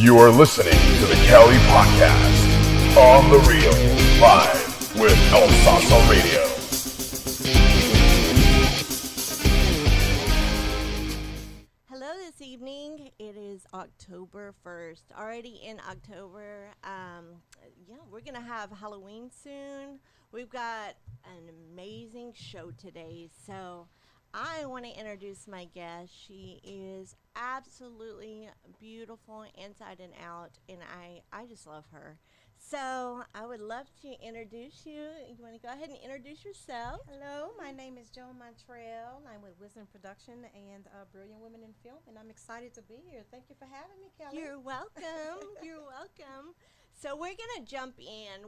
You are listening to the Cali Podcast on the Real, live with El Salsa Radio. Hello this evening. It is October 1st. Already in October. We're going to have Halloween soon. We've got an amazing show today. So I want to introduce my guest. She is absolutely beautiful inside and out, and I just love her. So I would love to introduce you. You want to go ahead and introduce yourself? Hello, my name is Joan Montreuil. I'm with Wisdom Production and Brilliant Women in Film, and I'm excited to be here. Thank you for having me, Kelly. You're welcome. You're welcome. So we're gonna jump in.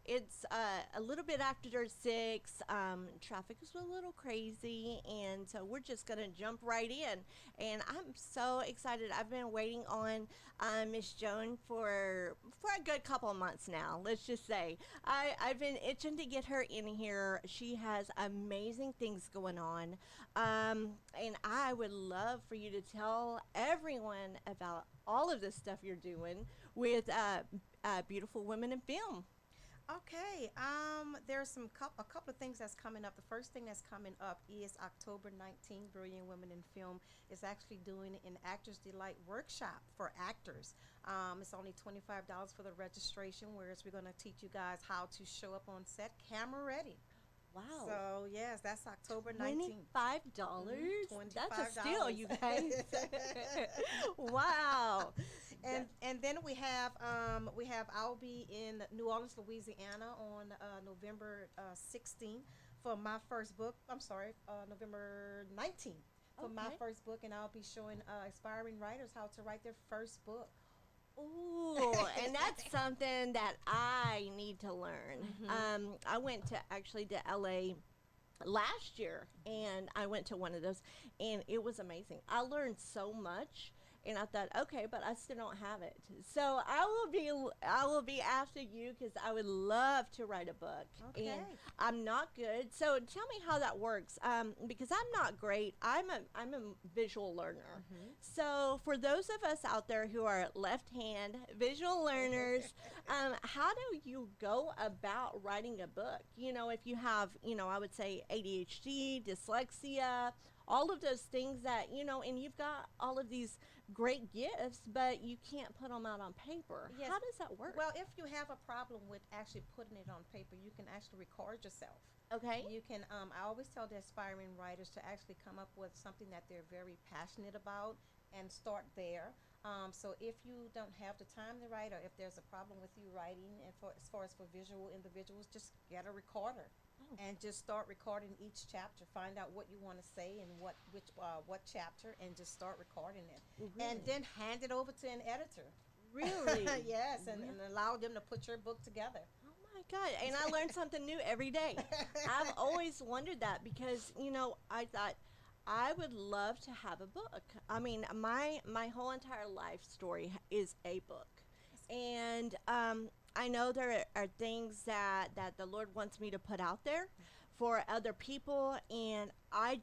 It's a little bit after 6. Traffic is a little crazy, and so we're just gonna jump right in. And I'm so excited. I've been waiting on Miss Joan for a good couple of months now. Let's just say I've been itching to get her in here. She has amazing things going on, and I would love for you to tell everyone about all of the stuff you're doing with Beautiful Women in Film. Okay, there's a couple of things that's coming up. The first thing that's coming up is October 19th. Brilliant Women in Film is actually doing an Actors Delight workshop for actors. It's only $25 for the registration, whereas we're going to teach you guys how to show up on set camera ready. Wow. So, yes, that's October 19th. $25? $25. That's a steal, you guys. Wow. And then we have I'll be in New Orleans, Louisiana on November 16th for my first book. November 19th for my first book, and I'll be showing aspiring writers how to write their first book. Ooh, and that's something that I need to learn. I went to LA last year, and I went to one of those, and it was amazing. I learned so much. And I thought, okay, but I still don't have it. So I will be after you, because I would love to write a book. Okay. And I'm not good. So tell me how that works. Because I'm not great. I'm a visual learner. So for those of us out there who are left-hand visual learners, how do you go about writing a book? You know, if you have, I would say ADHD, dyslexia, all of those things that, and you've got all of these great gifts, but you can't put them out on paper. Yes. How does that work? Well, if you have a problem with actually putting it on paper, you can actually record yourself. Okay. You can, I always tell the aspiring writers to actually come up with something that they're very passionate about and start there. So if you don't have the time to write, or if there's a problem with you writing, and as far as for visual individuals, just get a recorder. And just start recording each chapter. Find out what you want to say and what chapter, and just start recording it. Really? And then hand it over to an editor. Really? Yes, and allow them to put your book together. Oh my God. And I learn something new every day. I've always wondered that, because, I thought I would love to have a book. I mean, my whole entire life story is a book. And I know there are things that the Lord wants me to put out there for other people, and I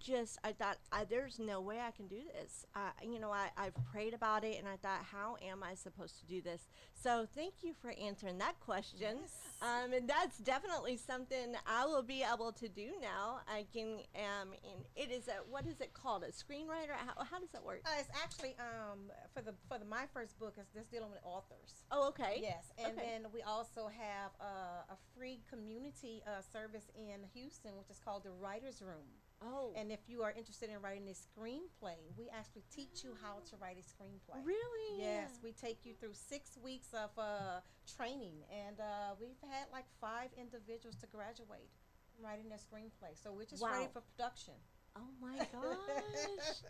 thought, there's no way I can do this. I've prayed about it, and I thought, how am I supposed to do this? So thank you for answering that question. Yes. And that's definitely something I will be able to do now. I can, and it is what is it called? A screenwriter? How does that work? It's actually for my first book is just dealing with authors. Oh, okay. Yes, and Okay. then we also have a free community service in Houston, which is called the Writers Room. Oh. And if you are interested in writing a screenplay, we actually teach you how to write a screenplay. Really? Yes, we take you through 6 weeks of training, and we've had like 5 individuals to graduate from writing their screenplay. So we're just ready Wow. for production. Oh my gosh.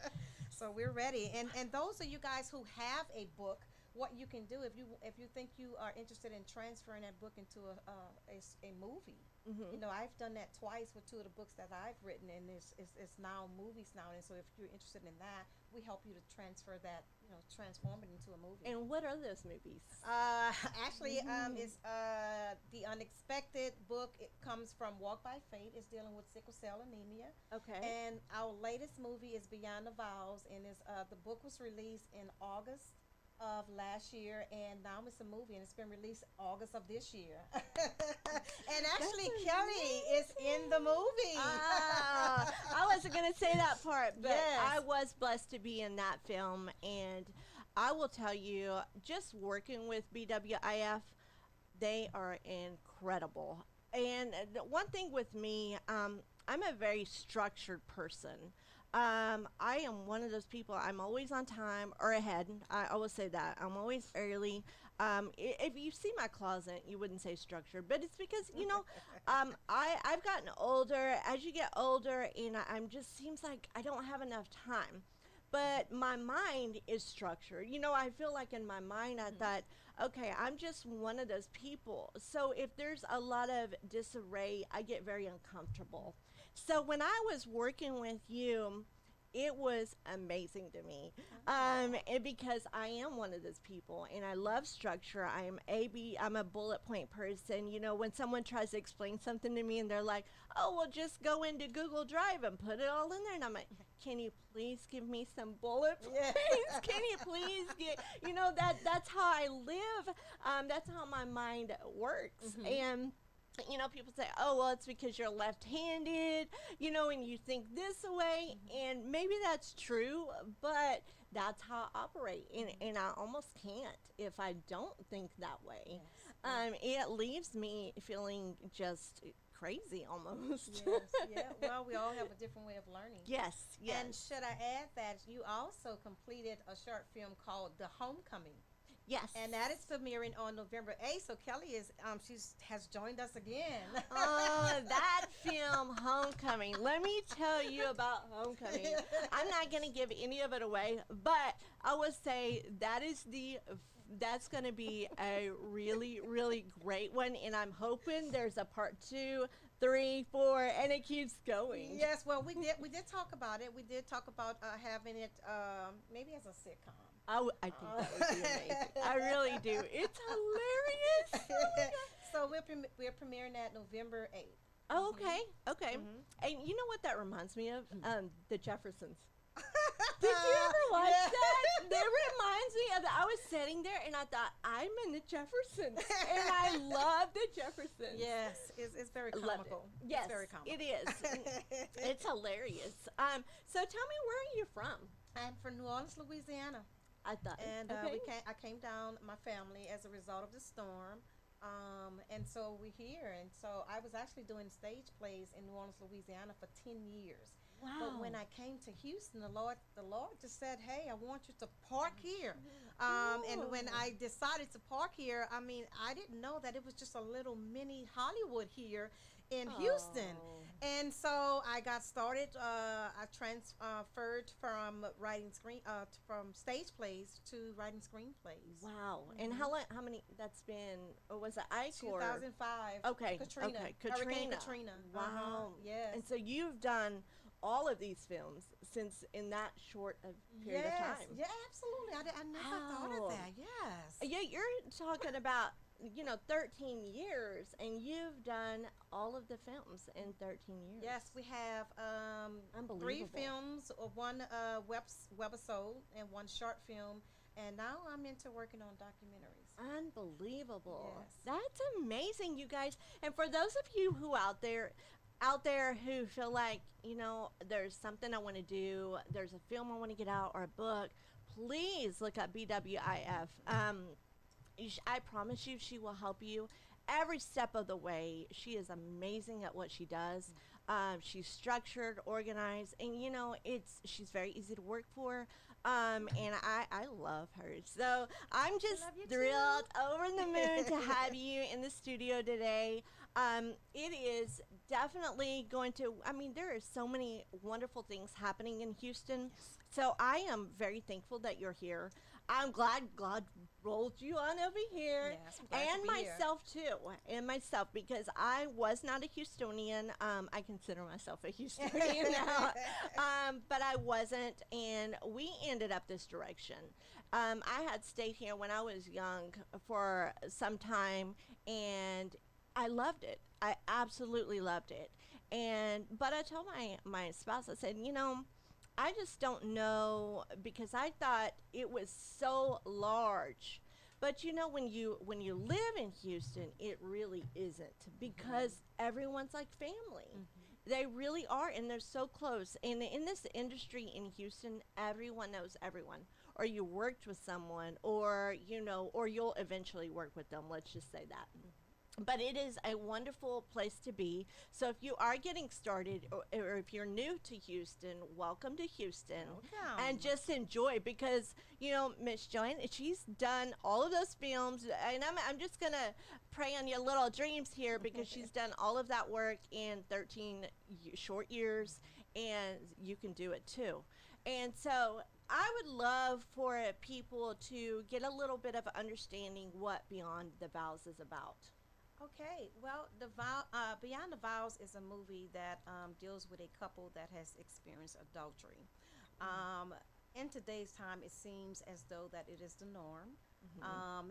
So we're ready, and those of you guys who have a book, what you can do if you think you are interested in transferring that book into a movie. I've done that twice with 2 of the books that I've written, and it's now movies now. And so if you're interested in that, we help you to transfer that, transform it into a movie. And what are those movies? Actually, it's The Unexpected book. It comes from Walk by Faith. It's dealing with sickle cell anemia. Okay. And our latest movie is Beyond the Vows, and the book was released in August of last year, and now it's a movie, and it's been released August of this year. And actually, Kelly is in the movie. I wasn't going to say that part, but Yes. I was blessed to be in that film. And I will tell you, just working with BWIF, they are incredible. And one thing with me, I'm a very structured person. I am one of those people. I'm always on time or ahead. I always say that. I'm always early. If you see my closet, you wouldn't say structured, but it's because I've gotten older. As you get older, and I'm just seems like I don't have enough time. But my mind is structured. I feel like in my mind, I thought, okay, I'm just one of those people. So if there's a lot of disarray, I get very uncomfortable. So when I was working with you, it was amazing to me, and because I am one of those people, and I love structure. I'm a bullet point person. When someone tries to explain something to me, and they're like, "Oh, well, just go into Google Drive and put it all in there," and I'm like, "Can you please give me some bullet points? Yeah. Can you please get?" That's how I live. That's how my mind works, and people say, "Oh, well, it's because you're left-handed, and you think this way," and maybe that's true, but that's how I operate, and I almost can't if I don't think that way. It leaves me feeling just crazy almost. Yes, yeah. Well, we all have a different way of learning. Yes, yes. And should I add that you also completed a short film called The Homecoming? Yes. And that is premiering on November 8th. So Kelly has joined us again. Oh, that film, Homecoming. Let me tell you about Homecoming. I'm not going to give any of it away, but I would say that's going to be a really, really great one. And I'm hoping there's a part 2, 3, 4, and it keeps going. Yes, well, we did talk about it. We did talk about having it maybe as a sitcom. I think that would be amazing. I really do. It's hilarious. Oh my God. So we're premiering that November 8th. Oh, okay. Okay. And you know what that reminds me of? The Jeffersons. Did you ever watch that? That reminds me of I was sitting there and I thought, I'm in the Jeffersons. And I love the Jeffersons. Yes, it's very I loved comical. it. Yes, It's very comical. it is. It's hilarious. So tell me, where are you from? I'm from New Orleans, Louisiana. I thought. And okay. I came down, my family, as a result of the storm. And so we're here. And so I was actually doing stage plays in New Orleans, Louisiana for 10 years. Wow. But when I came to Houston, the Lord just said, "Hey, I want you to park here." And when I decided to park here, I mean, I didn't know that it was just a little mini Hollywood here in Houston. And so I got started. I transferred from from stage plays to writing screenplays. Wow. And how many, that's been, or was it Ike or? 2005. Okay. Katrina. Okay. Hurricane Katrina. Wow. Yes. And so you've done all of these films since in that short period of time. Yeah, absolutely. I never thought of that. Yes. Yeah, you're talking about 13 years, and you've done all of the films in 13 years. Yes, we have 3 Unbelievable. films, one webisode, and 1 short film, and now I'm into working on documentaries. Unbelievable. Yes. That's amazing, you guys. And for those of you who out there who feel like, there's something I want to do, there's a film I want to get out or a book, please look up BWIF. I promise you she will help you every step of the way. She is amazing at what she does. She's structured, organized, and she's very easy to work for. And I love her. So I'm just thrilled, over the moon to have you in the studio today. It is definitely going to, there are so many wonderful things happening in Houston. So I am very thankful that you're here. I'm glad God rolled you on over here. Yes, I'm glad to and be here. myself too. And myself, because I was not a Houstonian. I consider myself a Houstonian now. But I wasn't, and we ended up this direction. I had stayed here when I was young for some time, and I loved it. I absolutely loved it. But I told my spouse, I said, I just don't know because I thought it was so large. But when you live in Houston, it really isn't because everyone's like family. They really are, and they're so close. And in this industry in Houston, everyone knows everyone, or you worked with someone, or or you'll eventually work with them. Let's just say that. But it is a wonderful place to be. So if you are getting started, or if you're new to Houston, welcome to Houston, and Welcome. just enjoy because Miss Joan, she's done all of those films, and I'm just gonna pray on your little dreams here because she's done all of that work in 13 short years, and you can do it too. And so I would love for people to get a little bit of understanding what Beyond the Vows is about. Okay, well, Beyond the Vows is a movie that deals with a couple that has experienced adultery. Um, in today's time, it seems as though that it is the norm,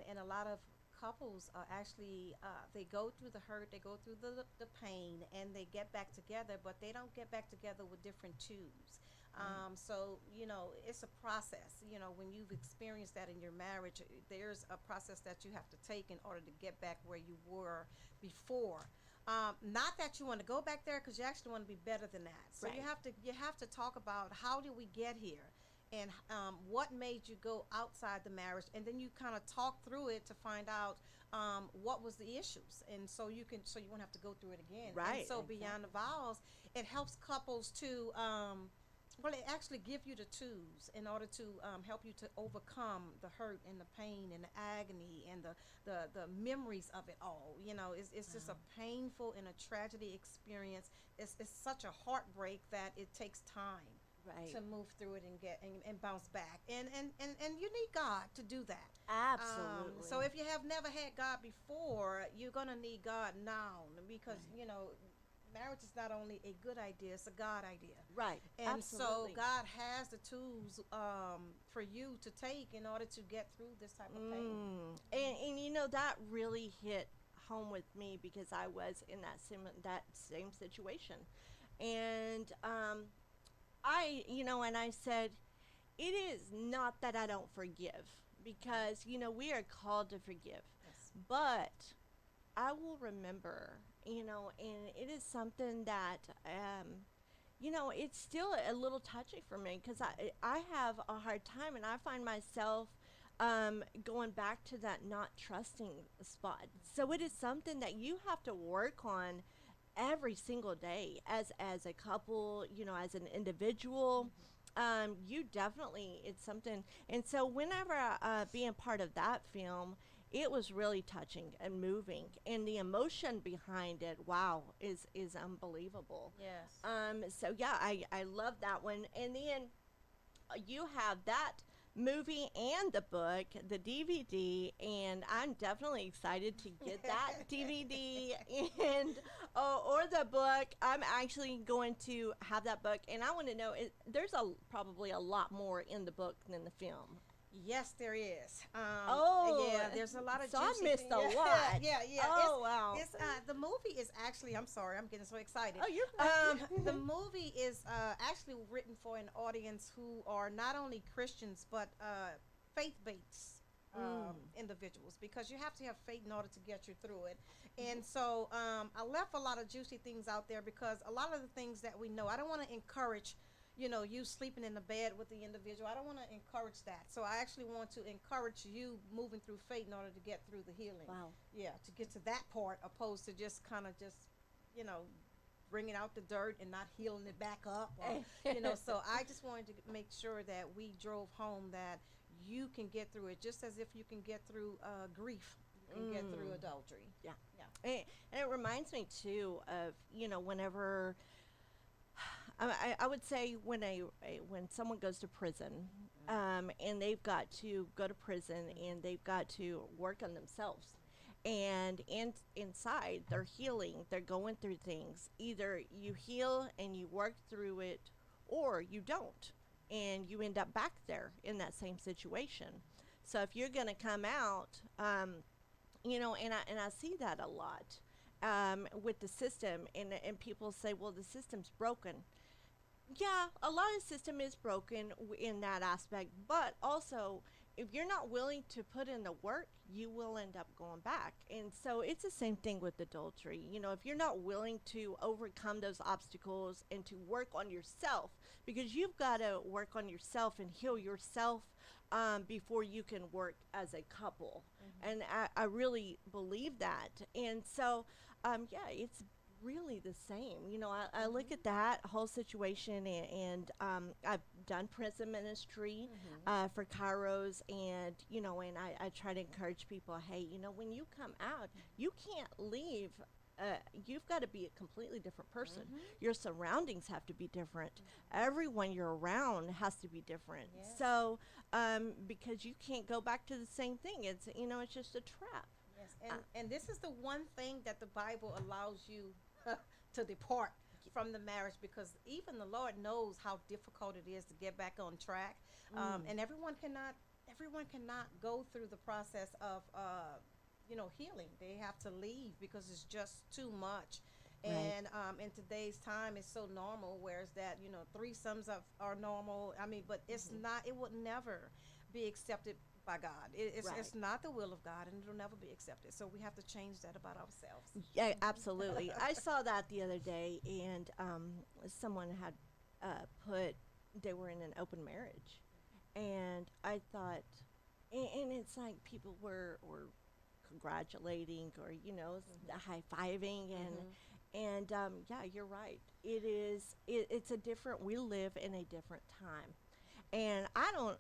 and a lot of couples are actually they go through the hurt, they go through the pain, and they get back together, but they don't get back together with different tubes. So it's a process. When you've experienced that in your marriage, there's a process that you have to take in order to get back where you were before. Not that you want to go back there, because you actually want to be better than that. So Right. you have to talk about how did we get here, and what made you go outside the marriage, and then you kind of talk through it to find out what was the issues, and so you won't have to go through it again. Right, And so Beyond the Vows, it helps couples to well, it actually give you the tools in order to help you to overcome the hurt and the pain and the agony and the memories of it all. It's just a painful and a tragedy experience. It's such a heartbreak that it takes time Right. to move through it and get and bounce back. And you need God to do that. Absolutely. So if you have never had God before, you're gonna need God now, because marriage is not only a good idea; it's a God idea. Right. And Absolutely. so God has the tools for you to take in order to get through this type of pain. And that really hit home with me because I was in that same situation, and and I said, it is not that I don't forgive because we are called to forgive, Yes. but I will remember, and it is something that it's still a little touchy for me because I have a hard time, and I find myself going back to that not trusting spot. So it is something that you have to work on every single day as a couple, as an individual. You definitely, it's something. And so whenever being part of that film, it was really touching and moving, and the emotion behind it, wow, is unbelievable. Yes. So yeah, I love that one. And then you have that movie and the book, the DVD, and I'm definitely excited to get that DVD and or the book. I'm actually going to have that book, and I want to know. There's probably a lot more in the book than the film. Yes, there is. Oh, Yeah, there's a lot of so I juicy missed a things. lot. Yeah. Oh, wow. It's the movie is actually. I'm sorry, I'm getting so excited. Oh, you're fine. The movie is actually written for an audience who are not only Christians but faith-based individuals, because you have to have faith in order to get you through it. And so I left a lot of juicy things out there because a lot of the things that we know, I don't want to encourage you sleeping in the bed with the individual. I don't want to encourage that. So I actually want to encourage you moving through faith in order to get through the healing. Wow. Yeah, to get to that part, opposed to just kind of just, you know, bringing out the dirt and not healing it back up. Or, so I just wanted to make sure that we drove home that you can get through it just as if you can get through grief. You can get through adultery. Yeah. Yeah. And it reminds me too of whenever I would say when someone goes to prison, and they've got to go to prison and they've got to work on themselves, and inside they're healing, they're going through things. Either you heal and you work through it, or you don't, and you end up back there in that same situation. So if you're going to come out, and I see that a lot with the system, and people say, well, the system's broken. Yeah, a lot of system is broken in that aspect, but also if you're not willing to put in the work, you will end up going back. And so it's the same thing with adultery. You know, if you're not willing to overcome those obstacles and to work on yourself, because you've got to work on yourself and heal yourself before you can work as a couple. And I really believe that. And so, yeah, it's really the same. You know, I look at that whole situation, and I've done prison ministry for Kairos, and, you know, and I try to encourage people, hey, you know, when you come out, you can't leave. You've got to be a completely different person. Your surroundings have to be different. Everyone you're around has to be different. Yes. So, because you can't go back to the same thing. It's, you know, it's just a trap. Yes, and this is the one thing that the Bible allows you to depart from the marriage, because even the Lord knows how difficult it is to get back on track, and everyone cannot go through the process of healing. They have to leave because it's just too much. Right. And in today's time, it's so normal. Whereas that, threesomes are normal. I mean, but it's not. It would never be accepted by God. It's Right. it's not the will of God, and it'll never be accepted. So we have to change that about ourselves. Yeah, absolutely. I saw that the other day, and someone had put they were in an open marriage, and I thought, and it's like people were congratulating, or, you know, high fiving, and yeah, you're right. It's a different. We live in a different time. And I don't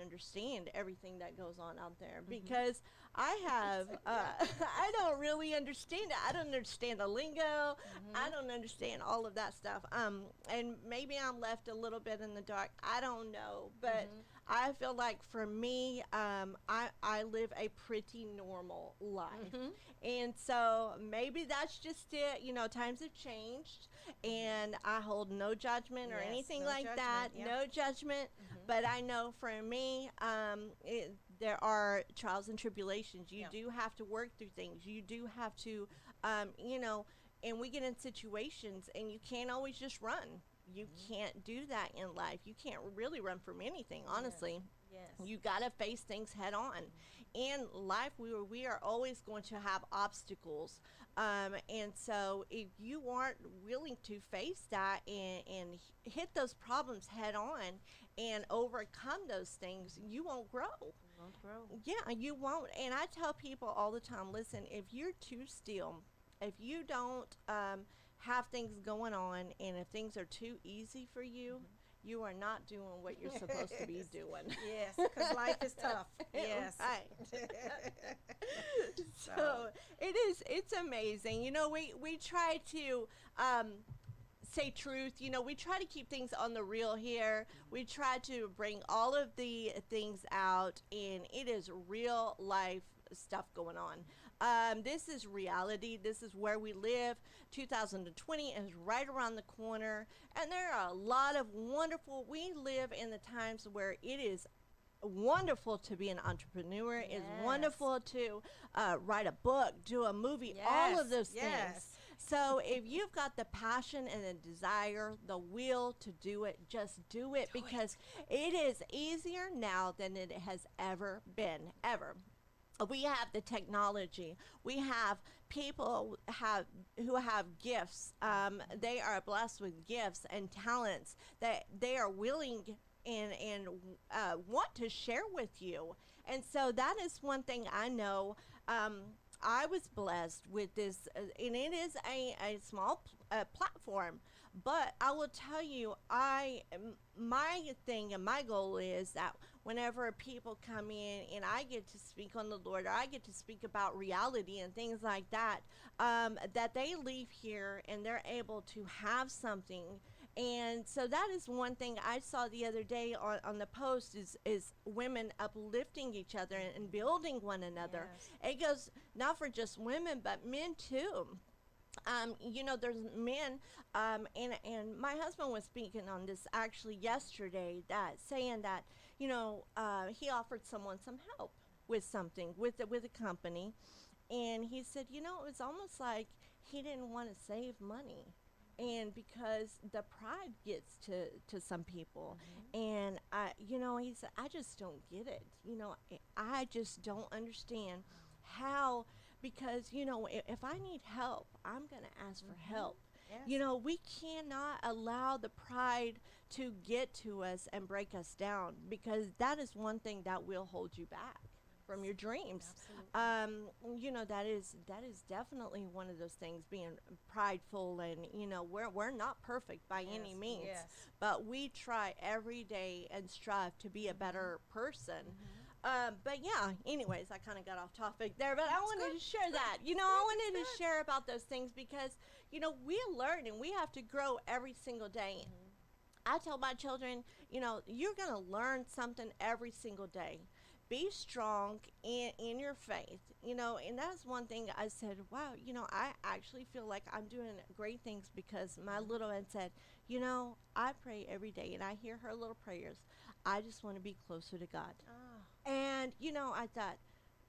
understand everything that goes on out there, because I have, I don't really understand it. I don't understand the lingo. I don't understand all of that stuff. And maybe I'm left a little bit in the dark. I don't know, but I feel like for me, I live a pretty normal life. And so maybe that's just it. You know, times have changed, and I hold no judgment or Yes, anything no like that. judgment, yeah. No judgment. But I know for me, there are trials and tribulations. You Yeah. do have to work through things. You do have to, you know, and we get in situations, and you can't always just run. You can't do that in life. You can't really run from anything, honestly. Yes. You got to face things head on. In life, we are always going to have obstacles. And so if you aren't willing to face that, and hit those problems head on and overcome those things, you won't grow. Won't grow. Yeah, you won't. And I tell people all the time, listen, if you're too still, if you don't have things going on, and if things are too easy for you, you are not doing what you're supposed to be doing. Yes, because life is tough. Yes. Right. So it's amazing. You know, we try to say truth. You know, we try to keep things on the real here. We try to bring all of the things out, and it is real life stuff going on. This is reality. This is where we live. 2020 is right around the corner, and there are a lot of wonderful. We live in the times where it is wonderful to be an entrepreneur. It's Yes. wonderful to write a book, do a movie, all of those things. Yes. So if you've got the passion and the desire, the will to do it, just do it, because it is easier now than it has ever been, ever. We have the technology. We have people who have gifts. They are blessed with gifts and talents that they are willing and want to share with you. And so that is one thing I know. I was blessed with this, and it is a small platform. But I will tell you, my thing and my goal is that whenever people come in and I get to speak on the Lord, or I get to speak about reality and things like that, that they leave here and they're able to have something. And so that is one thing I saw the other day on the post is women uplifting each other and building one another. Yes. It goes not for just women, but men too. You know, there's men, and my husband was speaking on this actually yesterday, that saying that, you know, he offered someone some help with something with a company, and he said, you know, it was almost like he didn't want to save money. and because the pride gets to some people, and he said, I just don't get it. I just don't understand how, because if I need help, I'm going to ask for help. Yes. We cannot allow the pride to get to us and break us down, because that is one thing that will hold you back from your dreams. That is definitely one of those things, being prideful, and we're not perfect by any means, Yes. but we try every day and strive to be a better person. But yeah, anyways, I kind of got off topic there, but I wanted to share that. I wanted to share about those things because, we learn and we have to grow every single day. I tell my children, you're going to learn something every single day. Be strong in your faith, and that's one thing I said, wow, I actually feel like I'm doing great things, because my little one said, I pray every day and I hear her little prayers. I just want to be closer to God. Oh. And, I thought,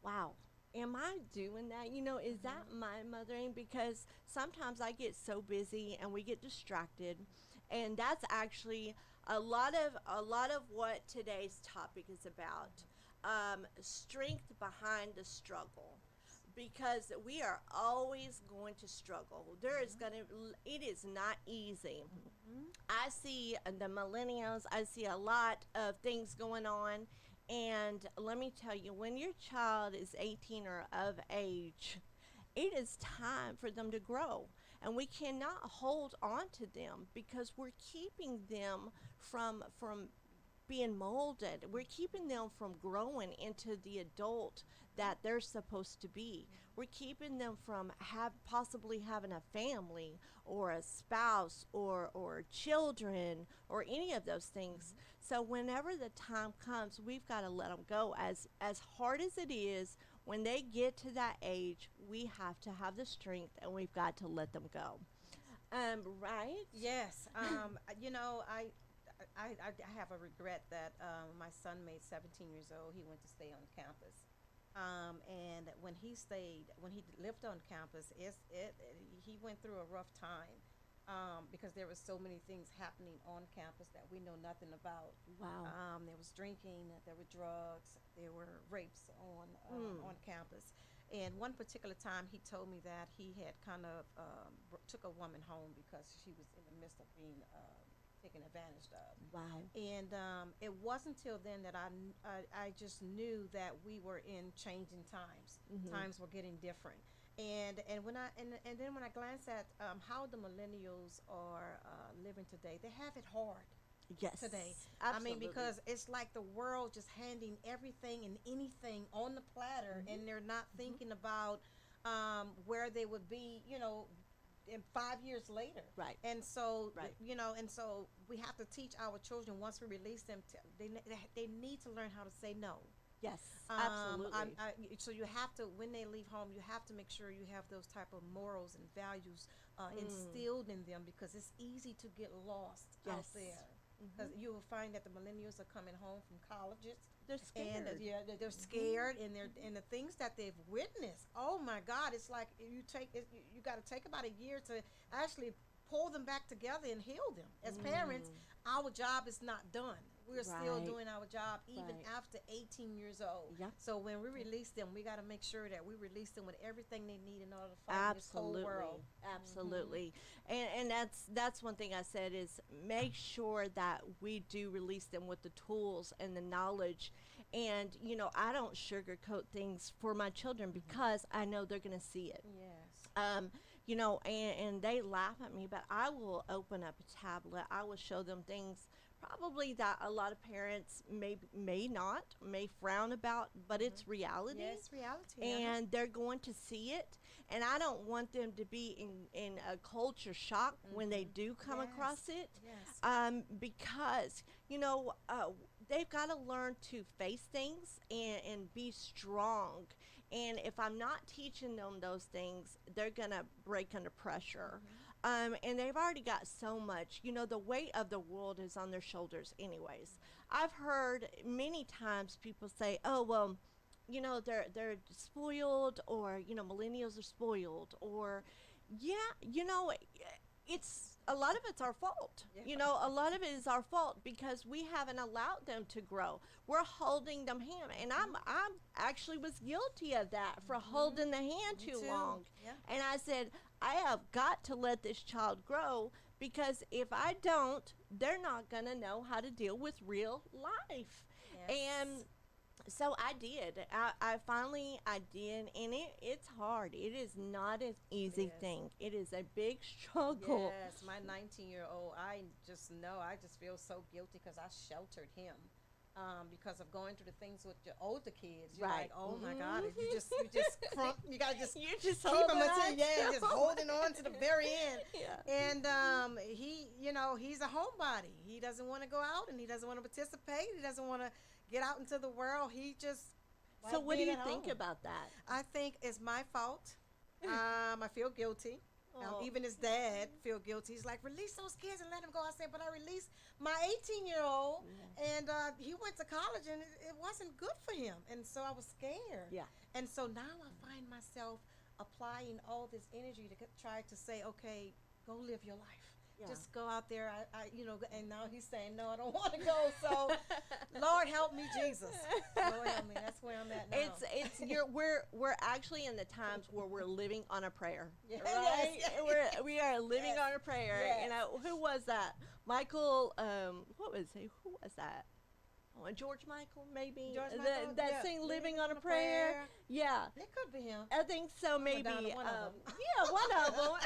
wow, am I doing that? Is that my mothering? Because sometimes I get so busy and we get distracted. And that's actually a lot of what today's topic is about. Strength behind the struggle. Because we are always going to struggle. It is not easy. I see the millennials, I see a lot of things going on. And let me tell you, when your child is 18 or of age, it is time for them to grow. And we cannot hold on to them, because we're keeping them from being molded. We're keeping them from growing into the adult that they're supposed to be. We're keeping them from possibly having a family or a spouse or children or any of those things. So whenever the time comes, we've got to let them go. As hard as it is, when they get to that age, we have to have the strength, and we've got to let them go. Right? Yes. I have a regret that my son made 17 years old. He went to stay on campus. And when he lived on campus, he went through a rough time, because there was so many things happening on campus that we know nothing about. Wow. There was drinking, there were drugs, there were rapes on campus. And one particular time, he told me that he had kind of took a woman home because she was in the midst of being taken advantage of. Wow. And it wasn't until then that I just knew that we were in changing times. Times were getting different. And then when I glance at how the millennials are living today, they have it hard. Yes. Today. Absolutely. I mean, because it's like the world just handing everything and anything on the platter, and they're not thinking about where they would be, in 5 years later. Right. And so, Right. and so we have to teach our children, once we release them, they need to learn how to say no. Yes. Absolutely. So you have to, when they leave home, you have to make sure you have those type of morals and values instilled in them, because it's easy to get lost out Yes. there. Because you will find that the millennials are coming home from colleges, They're scared. and they're scared, and the things that they've witnessed. Oh my God! It's like you got to take about a year to actually pull them back together and heal them. As parents, our job is not done. We're still Right. doing our job even Right. after 18 years old. Yeah. So when we release them, we got to make sure that we release them with everything they need in order to fight in this whole world. Absolutely. And that's one thing I said, is make sure that we do release them with the tools and the knowledge. And I don't sugarcoat things for my children, because I know they're going to see it. Yes. And they laugh at me, but I will open up a tablet. I will show them things probably that a lot of parents may frown about, but it's reality. Yes, reality. And they're going to see it. And I don't want them to be in a culture shock when they do come across it. Yes. Because, they've got to learn to face things and be strong. And if I'm not teaching them those things, they're going to break under pressure. And they've already got so much. The weight of the world is on their shoulders anyways. I've heard many times people say, oh, well, they're spoiled, or, millennials are spoiled, or, yeah, it's a lot of it's our fault. Yeah. You know, a lot of it is our fault because we haven't allowed them to grow. We're holding them hand, and I'm actually was guilty of that for holding the hand Me too too. long. Yeah. And I said, I have got to let this child grow because if I don't, they're not gonna know how to deal with real life. Yes. And so I did. I finally I did, and it's hard. It is not an easy is. thing. It is a big struggle. Yes, my 19-year-old, I just know, I just feel so guilty because I sheltered him. Because of going through the things with your older kids, you're Right. like, oh my God, if you just crump, you gotta just You just keep hold him on until to just holding on to the very end. Yeah. And he, he's a homebody. He doesn't want to go out and he doesn't want to participate. He doesn't want to get out into the world. He just So like what do being you at think home. about that? I think it's my fault. I feel guilty. Oh. Even his dad feel guilty. He's like, release those kids and let them go. I said, but I released my 18-year-old, and he went to college, and it wasn't good for him. And so I was scared. Yeah. And so now I find myself applying all this energy to try to say, okay, go live your life. Yeah. Just go out there. And now he's saying, no, I don't want to go. So, Lord help me, Jesus. Lord help me. That's where I'm at now. We're actually in the times where we're living on a prayer. Yeah. Right? Yes. We are living Yes. on a prayer. Yes. You know, who was that? Michael, what was he? Who was that? Oh, George Michael, maybe? George That- Michael? that Yeah. thing, Living on a Prayer. Yeah. It could be him. I think so, maybe. down to one of 'em. Yeah, one of them.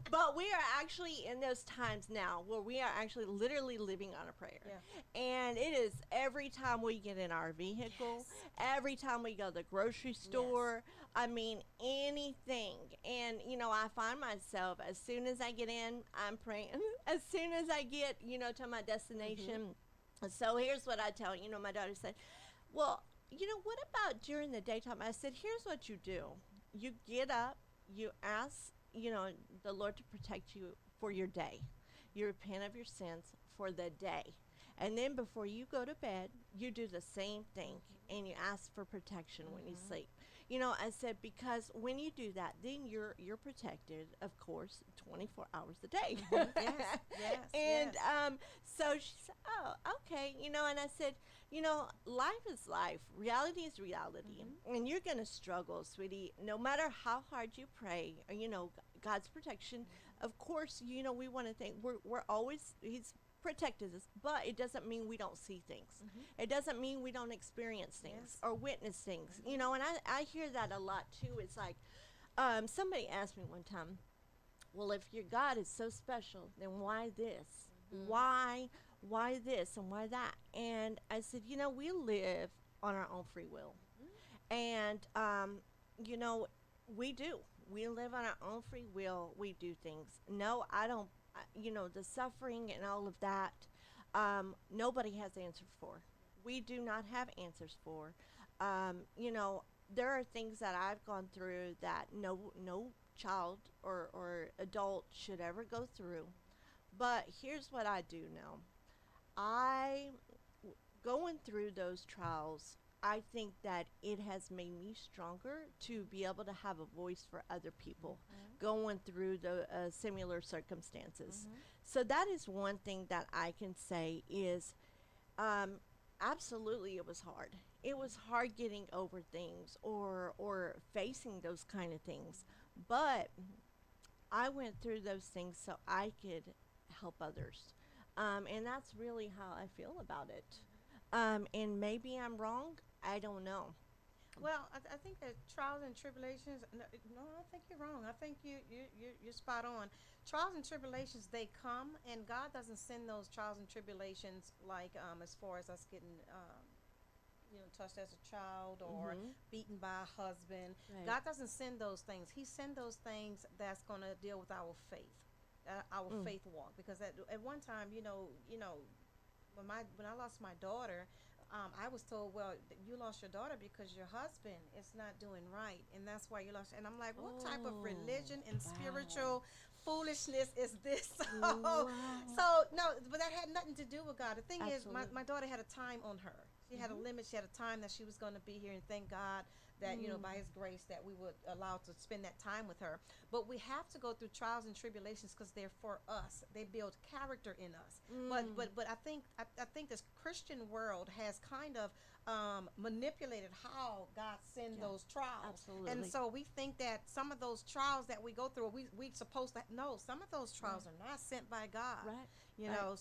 But we are actually in those times now where we are actually literally living on a prayer. Yeah. And it is every time we get in our vehicle, every time we go to the grocery store, I mean, anything. And, you know, I find myself, as soon as I get in, I'm praying. As soon as I get, to my destination. So here's what I tell you. My daughter said, well, what about during the daytime? I said, here's what you do. You get up, you ask, the Lord to protect you for your day. You repent of your sins for the day. And then before you go to bed, you do the same thing and you ask for protection when you sleep. I said, because when you do that, then you're protected, of course, 24 hours a day. Yes. And so she said, oh, okay, and I said, life is life. Reality is reality. And you're going to struggle, sweetie, no matter how hard you pray, God's protection. Of course, we want to think we're always, he's protected us, but it doesn't mean we don't see things. It doesn't mean we don't experience things or witness things, and I hear that a lot too. It's like, somebody asked me one time, well, if your God is so special, then why this? Why this and why that? And I said, we live on our own free will. And, we do. We live on our own free will. We do things. No, I don't, the suffering and all of that, nobody has answers for. We do not have answers for. There are things that I've gone through that no child or adult should ever go through. But here's what I do know. Going through those trials, I think that it has made me stronger to be able to have a voice for other people going through the similar circumstances. So that is one thing that I can say is, absolutely it was hard. It was hard getting over things or facing those kind of things. But I went through those things so I could help others. And that's really how I feel about it. And maybe I'm wrong. I don't know. Well, I think that trials and tribulations. No, I don't think you're wrong. I think you're spot on. Trials and tribulations, they come, and God doesn't send those trials and tribulations like as far as us getting touched as a child or beaten by a husband. Right. God doesn't send those things. He sends those things that's going to deal with our faith, our faith walk. Because at one time, when I lost my daughter. I was told, well, you lost your daughter because your husband is not doing right, and that's why you lost. And I'm like, what type of religion and spiritual foolishness is this? So no, but that had nothing to do with God. The thing is, my daughter had a time on her. She had a limit. She had a time that she was going to be here, and thank God that, by his grace, that we would allow to spend that time with her. But we have to go through trials and tribulations because they're for us. They build character in us. But I think this Christian world has kind of manipulated how God send those trials. Absolutely. And so we think that some of those trials that we go through, we supposed to no. Some of those trials are not sent by God. Right. You know,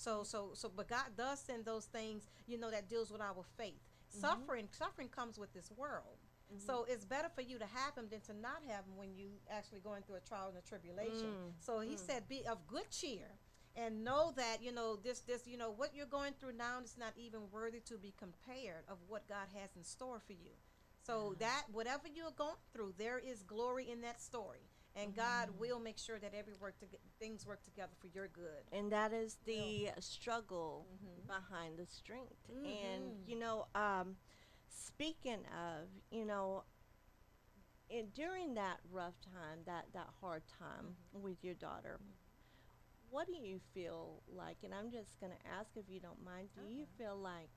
but God does send those things, that deals with our faith. Suffering comes with this world. So it's better for you to have him than to not have him when you actually going through a trial and a tribulation. So he said, be of good cheer and know that, this, what you're going through now is not even worthy to be compared of what God has in store for you. So that whatever you're going through, there is glory in that story. And God will make sure that things work together for your good. And that is the struggle behind the strength. And, speaking of, during that rough time, that hard time with your daughter, what do you feel like, and I'm just going to ask if you don't mind, do you feel like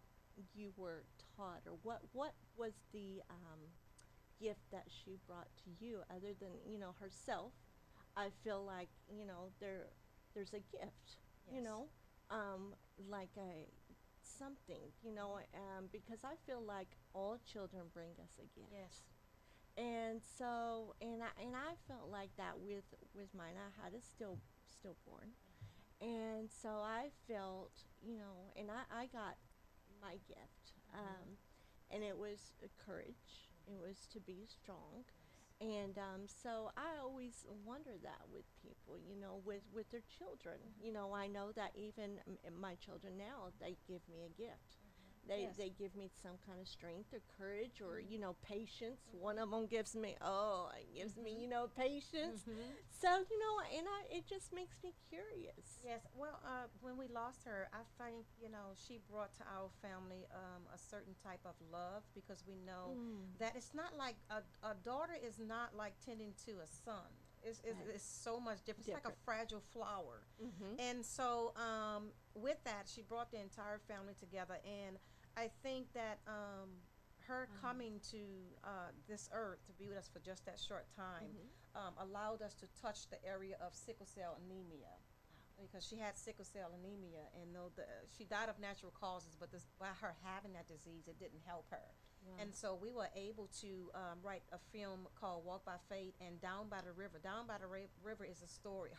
you were taught, or what was the gift that she brought to you other than herself? I feel like there's a gift, like a something, because I feel like all children bring us a gift. Yes. And so I felt like that with mine. I had a stillborn, and so I felt and I got my gift, and it was courage. It was to be strong. And so I always wonder that with people, with their children. I know that even my children now, they give me a gift. They give me some kind of strength or courage or, patience. One of them gives me, patience. So, it just makes me curious. Yes. Well, when we lost her, I think, she brought to our family a certain type of love, because we know that it's not like a daughter is not like tending to a son. It's so much different. It's like a fragile flower. And so with that, she brought the entire family together. And I think that her coming to this earth to be with us for just that short time allowed us to touch the area of sickle cell anemia, because she had sickle cell anemia, and she died of natural causes, but by her having that disease, it didn't help her. And so we were able to write a film called Walk by Faith and Down by the River. Down by the River is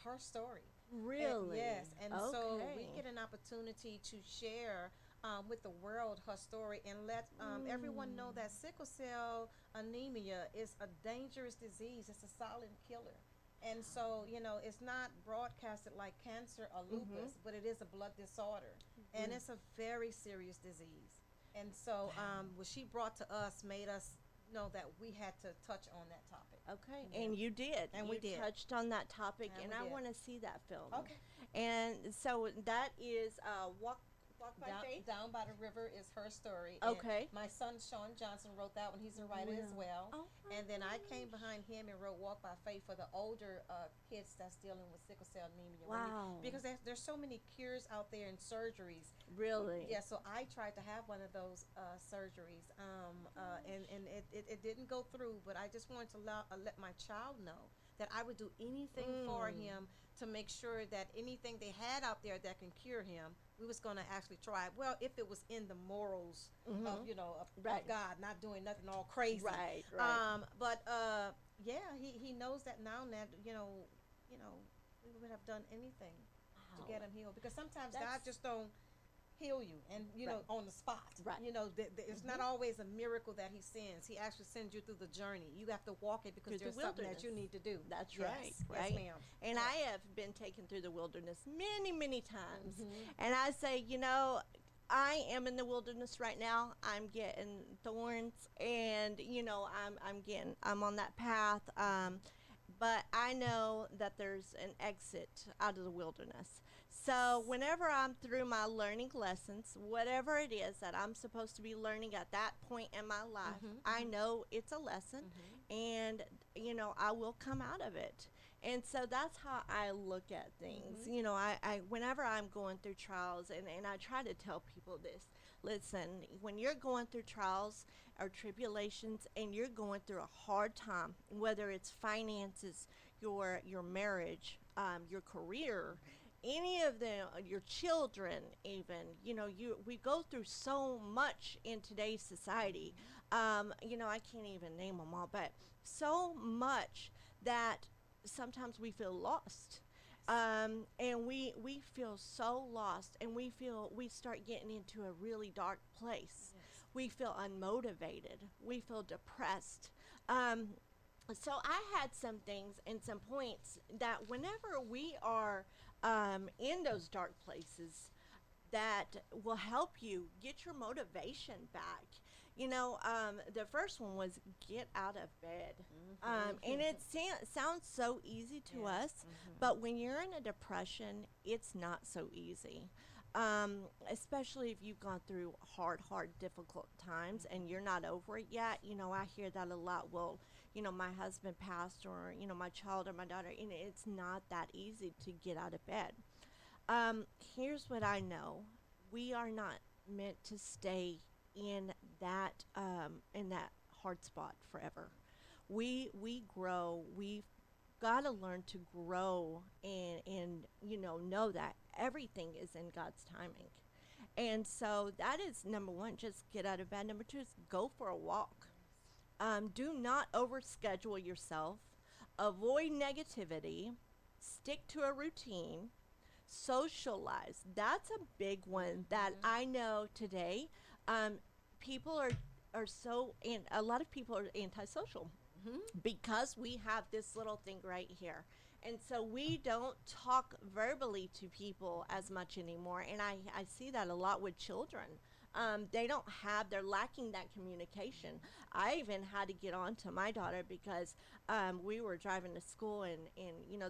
her story. Really? Yes. And so we get an opportunity to share with the world her story, and let everyone know that sickle cell anemia is a dangerous disease. It's a silent killer. And so, it's not broadcasted like cancer or lupus, but it is a blood disorder. And it's a very serious disease. And so what she brought to us made us know that we had to touch on that topic. Okay, and you did. And we did. Touched on that topic, and I did. want to see that film. Okay. And so that is Walk by Faith? Down by the River is her story. Okay. And my son, Sean Johnson, wrote that one. He's a writer as well. Oh, and then I came behind him and wrote Walk by Faith for the older kids that's dealing with sickle cell anemia. Wow. Because there's so many cures out there and surgeries. Really? Yeah, so I tried to have one of those surgeries. And it didn't go through, but I just wanted to let my child know that I would do anything for him to make sure that anything they had out there that can cure him, we was going to actually try it. Well, if it was in the morals of, of God, not doing nothing all crazy. Right. But he knows that now, that, we would have done anything to get him healed. Because sometimes God just don't heal you and on the spot. Right. It's not always a miracle that he sends. He actually sends you through the journey. You have to walk it because Through there's the something that you need to do. That's Yes. right. Yes, Right. ma'am. And I have been taken through the wilderness many, many times. And I say, I am in the wilderness right now. I'm getting thorns, and I'm on that path. But I know that there's an exit out of the wilderness. So whenever I'm through my learning lessons, whatever it is that I'm supposed to be learning at that point in my life, I know it's a lesson, and I will come out of it. And so that's how I look at things. I whenever I'm going through trials, and I try to tell people this, listen, when you're going through trials or tribulations and you're going through a hard time, whether it's finances, your marriage, your career, any of them, your children, even, we go through so much in today's society. I can't even name them all, but so much that sometimes we feel lost. And we feel so lost, and we start getting into a really dark place. Yes. We feel unmotivated. We feel depressed. So I had some things and some points that whenever we are in those dark places, that will help you get your motivation back. The first one was get out of bed. And it sounds so easy to Yes. us, but when you're in a depression, it's not so easy. Especially if you've gone through hard, difficult times and you're not over it yet. I hear that a lot. Well, my husband passed, or, my child or my daughter, and it's not that easy to get out of bed. Here's what I know. We are not meant to stay in that hard spot forever. We grow. We've got to learn to grow and know that everything is in God's timing. And so that is number one. Just get out of bed. Number two is go for a walk. Do not overschedule yourself. Avoid negativity. Stick to a routine. Socialize. That's a big one that I know today. People are so, and a lot of people are antisocial because we have this little thing right here. And so we don't talk verbally to people as much anymore. And I see that a lot with children. They're lacking that communication. I even had to get on to my daughter because we were driving to school, and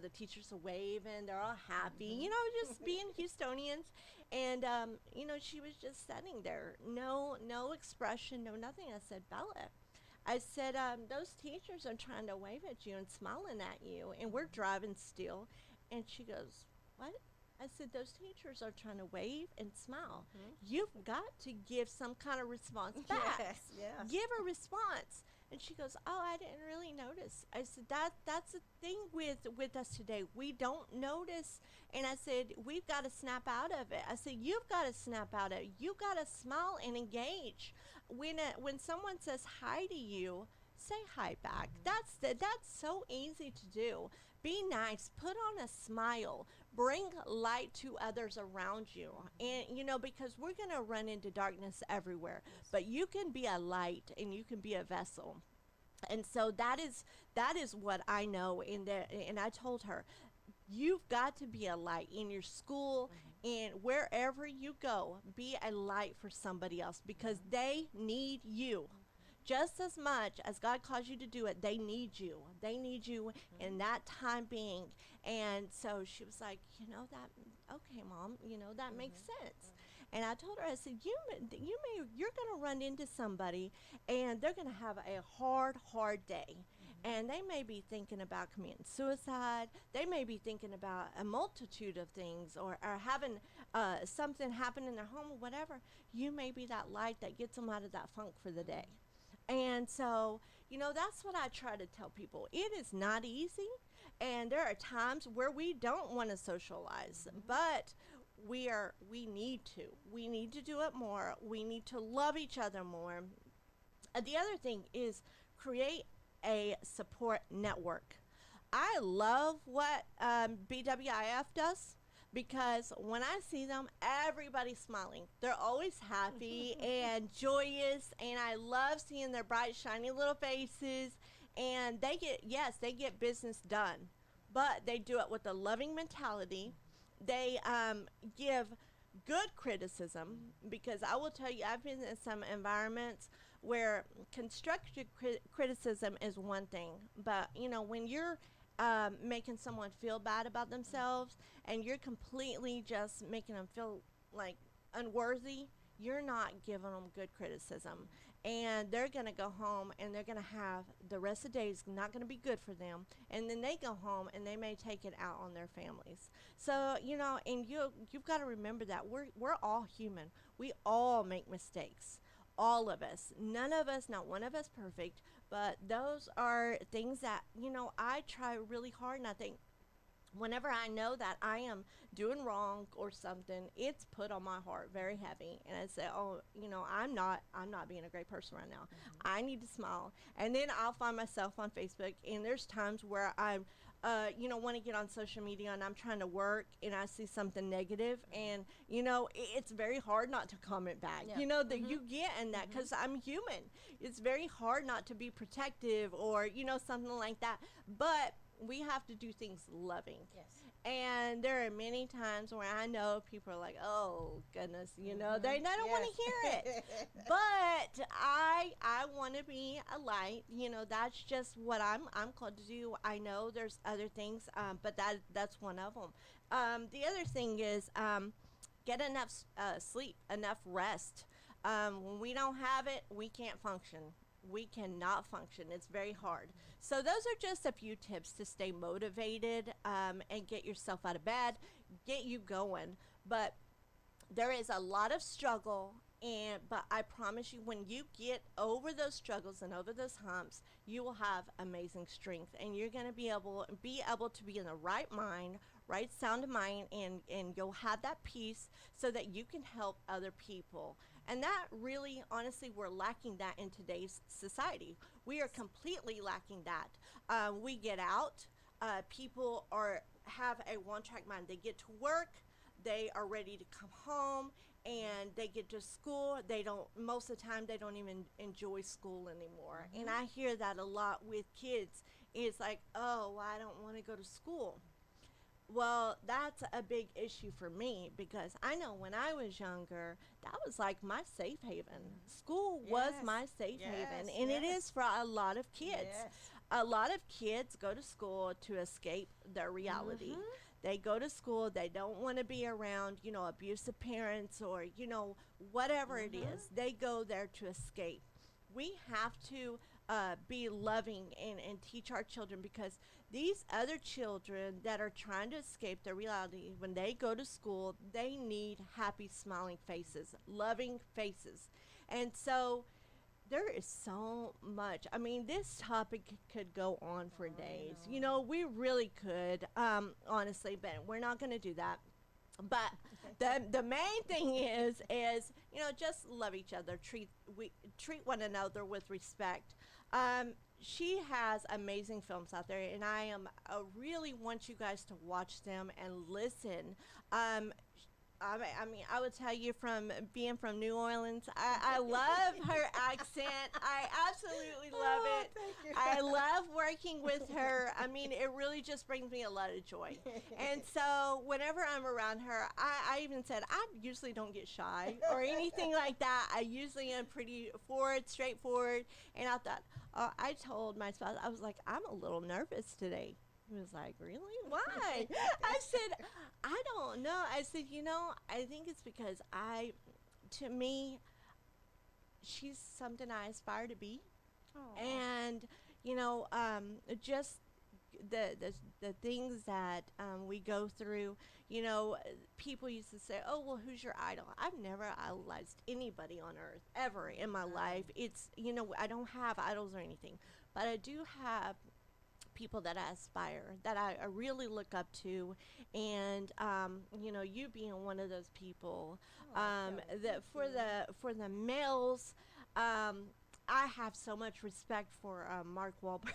the teachers are waving, they're all happy, just being Houstonians. And, she was just sitting there, no expression, no nothing. I said, Bella, I said, those teachers are trying to wave at you and smiling at you, and we're driving still. And she goes, what? I said, those teachers are trying to wave and smile. You've got to give some kind of response back. Yes. Give a response. And she goes, oh, I didn't really notice. I said, that's the thing with us today. We don't notice. And I said, we've got to snap out of it. I said, you've got to snap out of it. You've got to smile and engage. When someone says hi to you, say hi back. That's so easy to do. Be nice. Put on a smile. Bring light to others around you. And, because we're going to run into darkness everywhere. But you can be a light and you can be a vessel. And so that is what I know. And I told her, you've got to be a light in your school and wherever you go. Be a light for somebody else because they need you. Just as much as God calls you to do it, they need you. They need you in that time being. And so she was like, okay, Mom, that makes sense. And I told her, I said, you're going to run into somebody, and they're going to have a hard day. And they may be thinking about committing suicide. They may be thinking about a multitude of things, or having something happen in their home or whatever. You may be that light that gets them out of that funk for the day. And so, that's what I try to tell people. It is not easy, and there are times where we don't want to socialize, but we need to. We need to do it more. We need to love each other more. The other thing is create a support network. I love what BWIF does. Because when I see them, everybody's smiling. They're always happy and joyous, and I love seeing their bright, shiny little faces. And they get business done, but they do it with a loving mentality. They give good criticism, because I will tell you, I've been in some environments where constructive criticism is one thing, but when you're making someone feel bad about themselves and you're completely just making them feel like unworthy, you're not giving them good criticism. and they're going to go home and they're going to have the rest of the day is not going to be good for them, and then they go home and they may take it out on their families. So and you've got to remember that we're all human. We all make mistakes, all of us. None of us, not one of us perfect, but those are things that I try really hard, and I think whenever I know that I am doing wrong or something, it's put on my heart very heavy. And I say, oh, I'm not being a great person right now. I need to smile. And then I'll find myself on Facebook, and there's times where I'm, want to get on social media and I'm trying to work and I see something negative, and, it's very hard not to comment back, Yeah. that you get in that, because I'm human. It's very hard not to be protective or, something like that. But we have to do things loving. Yes. And there are many times where I know people are like, oh goodness, they don't want to hear it. But I want to be a light. That's just what I'm called to do. I know there's other things, but that's one of them. The other thing is get enough sleep, enough rest. When we don't have it, we can't function. We cannot function. It's very hard. So those are just a few tips to stay motivated and get yourself out of bed, get you going. But there is a lot of struggle, but I promise you, when you get over those struggles and over those humps, you will have amazing strength, and you're going to be able to be in the right mind, right sound of mind, and you'll have that peace so that you can help other people. And that really, honestly, we're lacking that in today's society. We are completely lacking that. We get out. People have a one-track mind. They get to work. They are ready to come home, and they get to school. Most of the time, they don't even enjoy school anymore. And I hear that a lot with kids. It's like, oh, I don't want to go to school. Well, that's a big issue for me, because I know when I was younger, that was like my safe haven. School was Yes. my safe Yes, haven, and it yes. is for a lot of kids. Yes. A lot of kids go to school to escape their reality. They go to school, they don't want to be around, abusive parents or, whatever it is. They go there to escape. We have to be loving and teach our children, because these other children that are trying to escape their reality, when they go to school, they need happy, smiling faces, loving faces. And so there is so much. I mean, this topic could go on for days. We really could, honestly, but we're not going to do that. But the main thing is just love each other. Treat one another with respect. She has amazing films out there, and I really want you guys to watch them and listen. I would tell you, from being from New Orleans, I love her accent. I absolutely love it. Thank you. I love working with her. I mean, it really just brings me a lot of joy. And so whenever I'm around her, I even said, I usually don't get shy or anything like that. I usually am pretty straightforward. And I thought, I told my spouse, I was like, I'm a little nervous today. He was like, really? Why? I said, I don't know. I said, I think it's because to me, she's something I aspire to be. Aw. And, just the things that we go through, people used to say, oh, well, who's your idol? I've never idolized anybody on earth ever in my life. It's, I don't have idols or anything, but I do have people that I aspire, that I really look up to, and you being one of those people. That for the males, I have so much respect for Mark Wahlberg,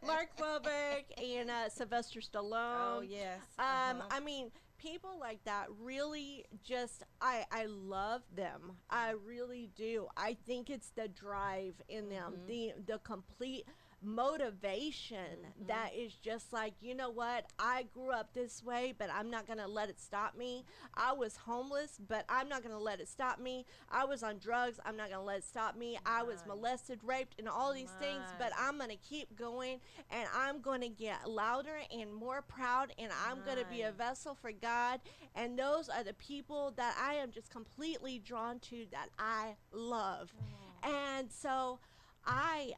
Mark Wahlberg, and Sylvester Stallone. Oh, yes. I mean, people like that really just, I love them. I really do. I think it's the drive in them, the complete motivation that is just like, you know what, I grew up this way, but I'm not going to let it stop me. I was homeless, but I'm not going to let it stop me. I was on drugs, I'm not going to let it stop me. I was molested, raped, and all these things, but I'm going to keep going, and I'm going to get louder and more proud, and I'm going to be a vessel for God. And those are the people that I am just completely drawn to, that I love. And so I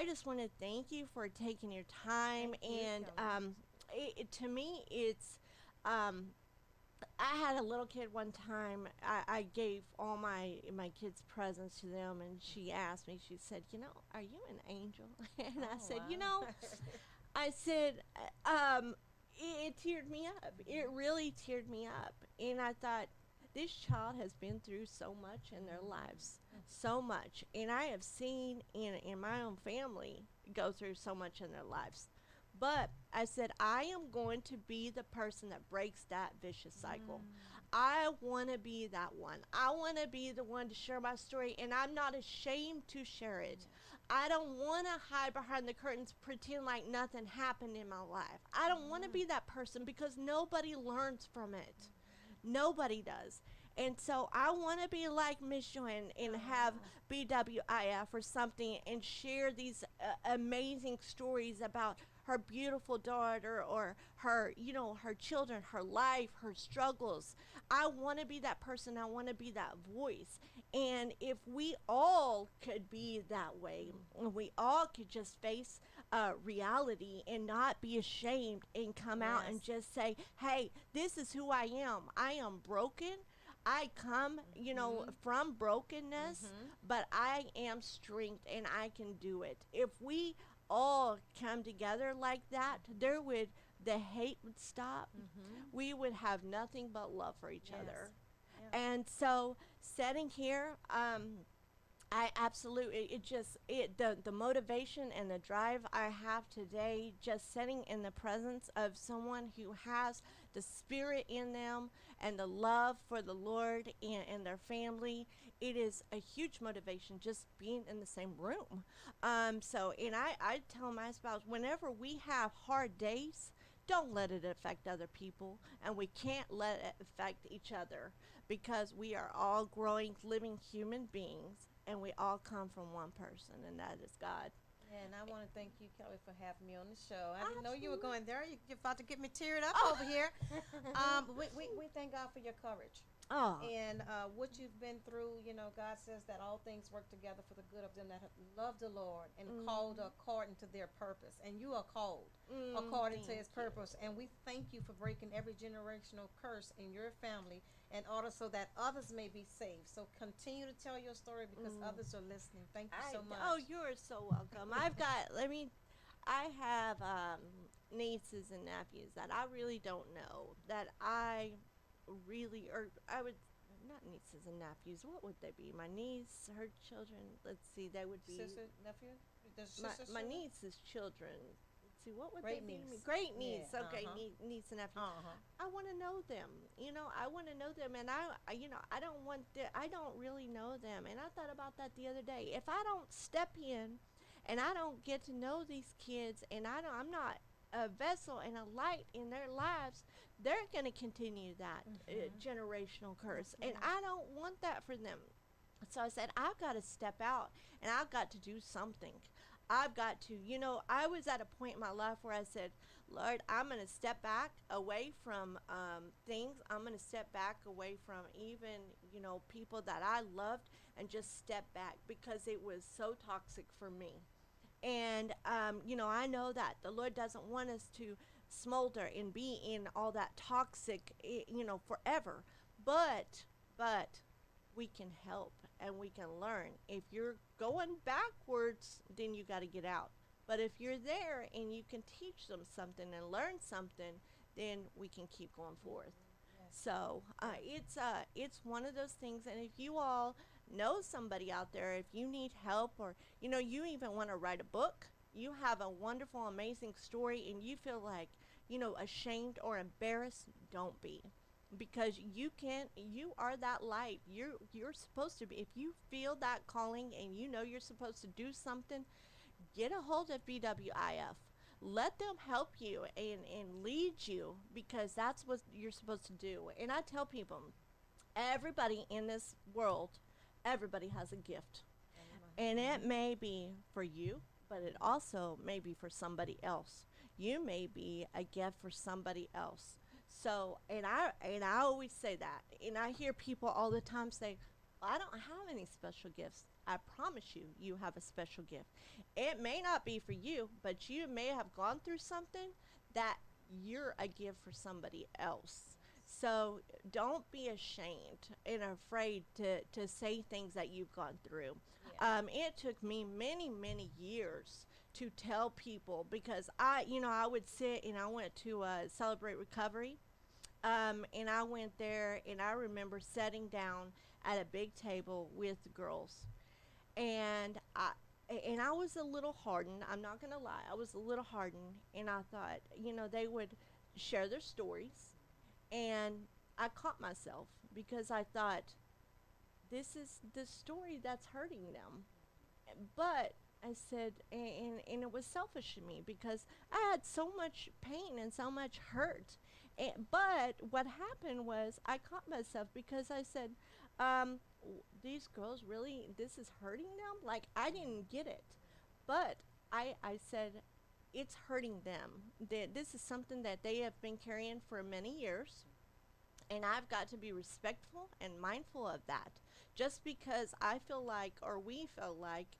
just want to thank you for taking your time. Thank you, And Kelly. to me, it's um, I had a little kid one time. I gave all my kids presents to them, and she asked me. She said, "Are you an angel?" And I Oh, said, wow. I said, it teared me up. It really teared me up. And I thought, this child has been through so much in their lives, so much. And I have seen in my own family go through so much in their lives. But I said, I am going to be the person that breaks that vicious cycle. I want to be that one. I want to be the one to share my story, and I'm not ashamed to share it. I don't want to hide behind the curtains, pretend like nothing happened in my life. I don't want to be that person because nobody learns from it. Nobody does. And so I want to be like Miss Joan and have BWIF or something and share these amazing stories about her beautiful daughter or her, her children, her life, her struggles. I want to be that person. I want to be that voice. And if we all could be that way, we all could just face reality and not be ashamed and come out and Yes. just say, hey, this is who I am. I am broken. I come, from brokenness, Mhm. but I am strength and I can do it. If we all come together like that, the hate would stop. Mhm. We would have nothing but love for each Yes. other. Yeah. And so, sitting here, I absolutely the motivation and the drive I have today, just sitting in the presence of someone who has the spirit in them and the love for the Lord and their family. It is a huge motivation just being in the same room. And I tell my spouse, whenever we have hard days, don't let it affect other people, and we can't let it affect each other because we are all growing, living human beings, and we all come from one person, and that is God. Yeah, and I want to thank you, Kelly, for having me on the show. I didn't know you were Absolutely. going there. You're about to get me teared up Oh, over here. But we thank God for your courage. oh, And what you've been through, God says that all things work together for the good of them that love the Lord and called according to their purpose. And you are called according to thank his you. purpose. And we thank you for breaking every generational curse in your family in order so that others may be saved. So continue to tell your story because others are listening. Thank you so Oh, much. you're so welcome. I have nieces and nephews that I really don't know, that I really, or I would, not nieces and nephews, what would they be? My niece, her children, let's see, they would be Sister, nephew? There's my, sisters, my children? niece's children. Let's see, what would Great they be? niece. Great Yeah, niece, okay, uh-huh. niece and nephew. Uh-huh. I want to know them. I want to know them, and I don't really know them. And I thought about that the other day. If I don't step in, and I don't get to know these kids, and I'm not a vessel and a light in their lives, they're going to continue that generational curse, Yes, and ma'am. I don't want that for them. So I said, I've got to step out, and I've got to do something. I've got to, I was at a point in my life where I said, Lord, I'm going to step back away from things. I'm going to step back away from even, people that I loved, and just step back because it was so toxic for me. And, I know that the Lord doesn't want us to smolder and be in all that toxic, forever. But we can help and we can learn. If you're going backwards, then you got to get out. But if you're there and you can teach them something and learn something, then we can keep going forth. Yes. So it's one of those things. And if you all know somebody out there, if you need help, or you even want to write a book, you have a wonderful, amazing story, and you feel like ashamed or embarrassed, don't be, because you are that light. You're supposed to be. If you feel that calling and you're supposed to do something, get a hold of BWIF. Let them help you and lead you, because that's what you're supposed to do. And I tell people, everybody in this world, everybody has a gift. And it may be for you, but it also may be for somebody else. You may be a gift for somebody else. So, and I always say that. And I hear people all the time say, "Well, I don't have any special gifts." I promise you, you have a special gift. It may not be for you, but you may have gone through something that you're a gift for somebody else. So don't be ashamed and afraid to say things that you've gone through. Yeah. It took me many, many years to tell people because I would sit and I went to celebrate recovery. And I went there and I remember sitting down at a big table with the girls. And I was a little hardened. I'm not gonna lie, I was a little hardened, and I thought, they would share their stories, and I caught myself because I thought, this is the story that's hurting them. But I said, and it was selfish of me because I had so much pain and so much hurt. But what happened was I caught myself because I said, these girls really, this is hurting them? Like, I didn't get it. But I said, it's hurting them. This is something that they have been carrying for many years. And I've got to be respectful and mindful of that. Just because I feel like, or we feel like,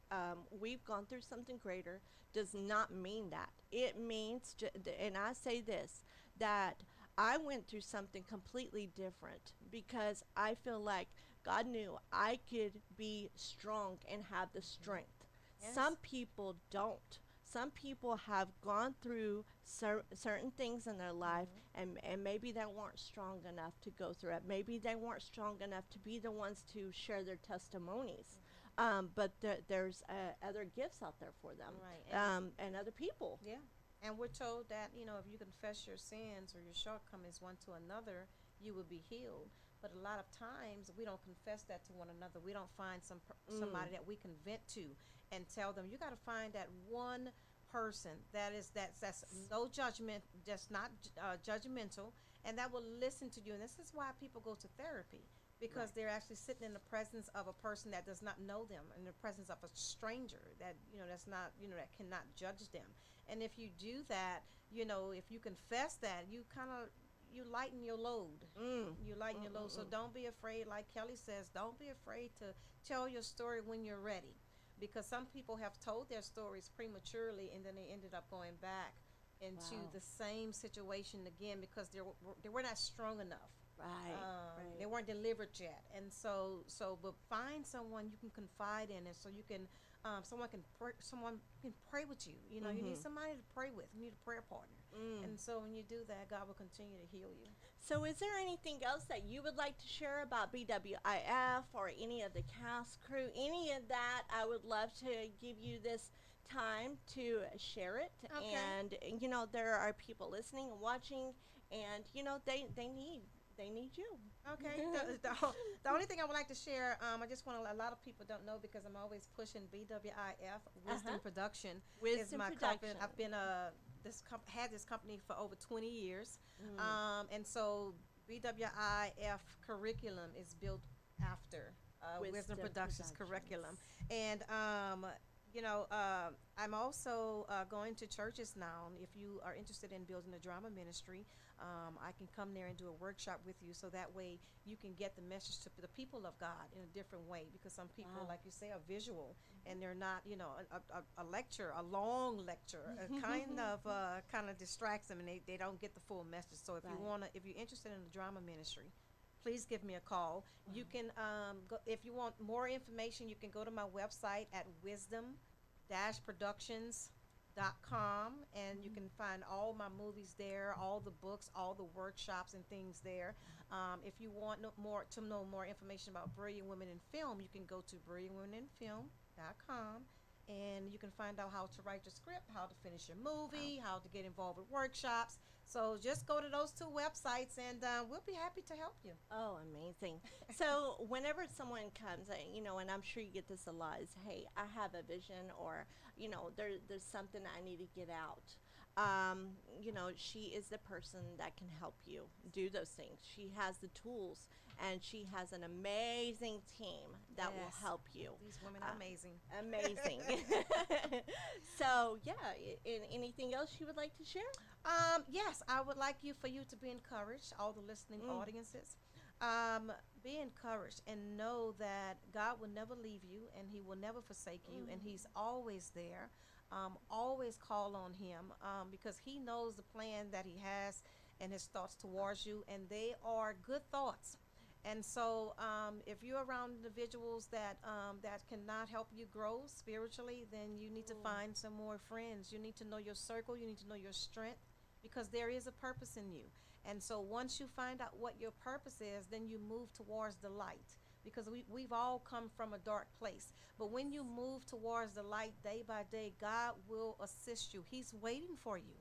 we've gone through something greater does not mean that. It means, and I say this, that I went through something completely different because I feel like God knew I could be strong and have the strength. Yes. Some people don't. Some people have gone through certain things in their life, and maybe they weren't strong enough to go through it. Maybe they weren't strong enough to be the ones to share their testimonies. But there's other gifts out there for them, Right. and other people. Yeah. And we're told that, if you confess your sins or your shortcomings one to another, you will be healed. But a lot of times we don't confess that to one another. We don't find somebody that we can vent to and tell them, you got to find that one person that's no judgment, that's not judgmental, and that will listen to you. And this is why people go to therapy, because Right. they're actually sitting in the presence of a person that does not know them, in the presence of a stranger that that's not that cannot judge them. And if you do that, if you confess that, you lighten your load. You lighten your load. So don't be afraid, like Kelly says, don't be afraid to tell your story when you're ready, because some people have told their stories prematurely and then they ended up going back into Wow. the same situation again because they were not strong enough. Right. Right. They weren't delivered yet, and but find someone you can confide in, and so you can someone can pray with you. You need somebody to pray with. You need a prayer partner, and so when you do that, God will continue to heal you. So, is there anything else that you would like to share about BWIF or any of the cast crew? Any of that, I would love to give you this time to share it. Okay. And there are people listening and watching, and they need you. Okay. The only thing I would like to share, I just want to. A lot of people don't know because I'm always pushing BWIF Wisdom Production. Is Wisdom my Production. company. I've been had this company for over 20 years, and so BWIF curriculum is built after Wisdom Productions curriculum, and I'm also going to churches now. If you are interested in building a drama ministry, I can come there and do a workshop with you, so that way you can get the message to the people of God in a different way. Because some people, Wow. like you say, are visual, and they're not, a lecture, a long lecture, kind of distracts them, and they don't get the full message. So if if you're interested in the drama ministry, please give me a call. You can go, if you want more information, you can go to my website at wisdom-productions.com, and you can find all my movies there, all the books, all the workshops and things there. If you want to know more information about Brilliant Women in Film, you can go to brilliantwomeninfilm.com, and you can find out how to write your script, how to finish your movie, how to get involved with workshops. So just go to those two websites, and we'll be happy to help you. Oh, amazing. So whenever someone comes, and I'm sure you get this a lot, is, hey, I have a vision, or, there's something I need to get out. She is the person that can help you do those things. She has the tools, and she has an amazing team that will Yes. help you. These women are amazing. Amazing. So, yeah, anything else you would like to share? Yes, I would like for you to be encouraged, all the listening audiences. Be encouraged and know that God will never leave you and He will never forsake you, and He's always there. Always call on Him, because He knows the plan that He has and His thoughts towards you, and they are good thoughts. And so, if you're around individuals that cannot help you grow spiritually, then you need to find some more friends. You need to know your circle. You need to know your strength, because there is a purpose in you. And so once you find out what your purpose is, then you move towards the light, because we've all come from a dark place. But when you move towards the light day by day, God will assist you. He's waiting for you.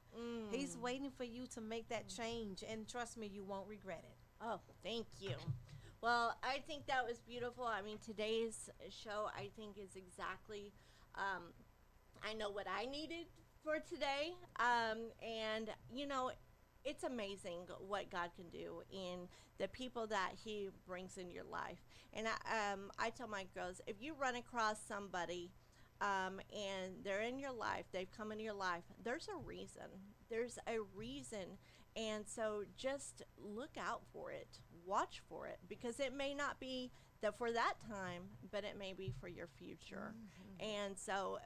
He's waiting for you to make that change. And trust me, you won't regret it. Oh, thank you. Well, I think that was beautiful. I mean, today's show, I think, is exactly, I know what I needed for today. And, it's amazing what God can do in the people that He brings in your life. And I tell my girls, if you run across somebody and they're in your life, they've come into your life, there's a reason. There's a reason. And so just look out for it, watch for it, because it may not be that for that time, but it may be for your future. And so,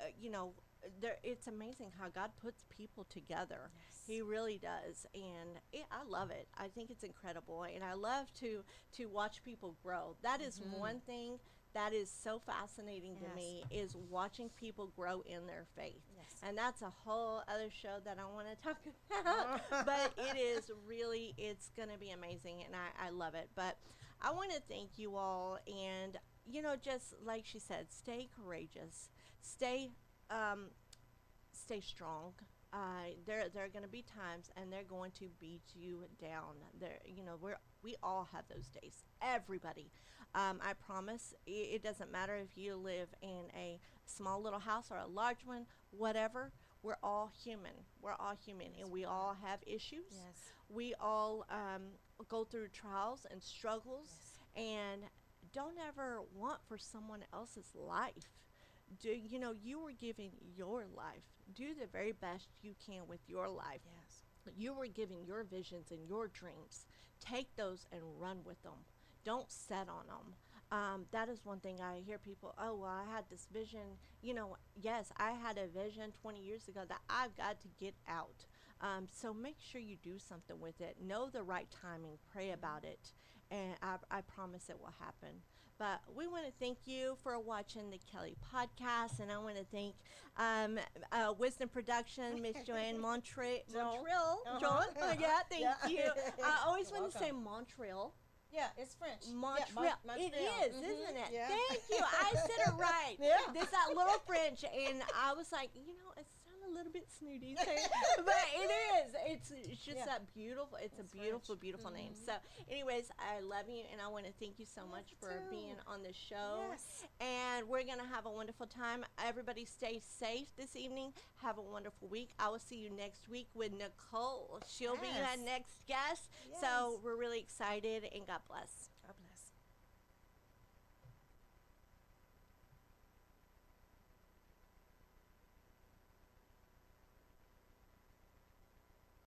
it's amazing how God puts people together. Yes. He really does. And I love it. I think it's incredible. And I love to watch people grow. That is one thing that is so fascinating to me, is watching people grow in their faith. Yes. And that's a whole other show that I want to talk about. But it is really, it's going to be amazing. And I love it. But I want to thank you all. And, just like she said, stay courageous. Stay strong. There are going to be times, and they're going to beat you down. We all have those days. Everybody. I promise. It doesn't matter if you live in a small little house or a large one, whatever. We're all human. We're all human, and we all have issues. Yes. We all go through trials and struggles, and don't ever want for someone else's life. You were given your life. Do the very best you can with your life. Yes. You were given your visions and your dreams. Take those and run with them. Don't set on them. That is one thing I hear people, oh, well, I had this vision. Yes, I had a vision 20 years ago that I've got to get out. So make sure you do something with it. Know the right timing. Pray about it. And I promise it will happen. But we want to thank you for watching the Kelly podcast, and I want to thank Wisdom Production, Miss Joan Montreuil. Joan, thank you. I always want to say Montreuil. Yeah, it's French. Montreal. Yeah, It is, isn't it? Yeah. Thank you. I said it right. Yeah. There's that little French, and I was like, it sounded a little bit snooty, but it is. It's just that beautiful. It's a beautiful, beautiful name. So, anyways, I love you, and I want to thank you so much for being on the show. Yes. And we're gonna have a wonderful time. Everybody, stay safe this evening. Have a wonderful week. I will see you next week with Nicole. She'll be our next guest. Yes. So we're really excited, and God bless.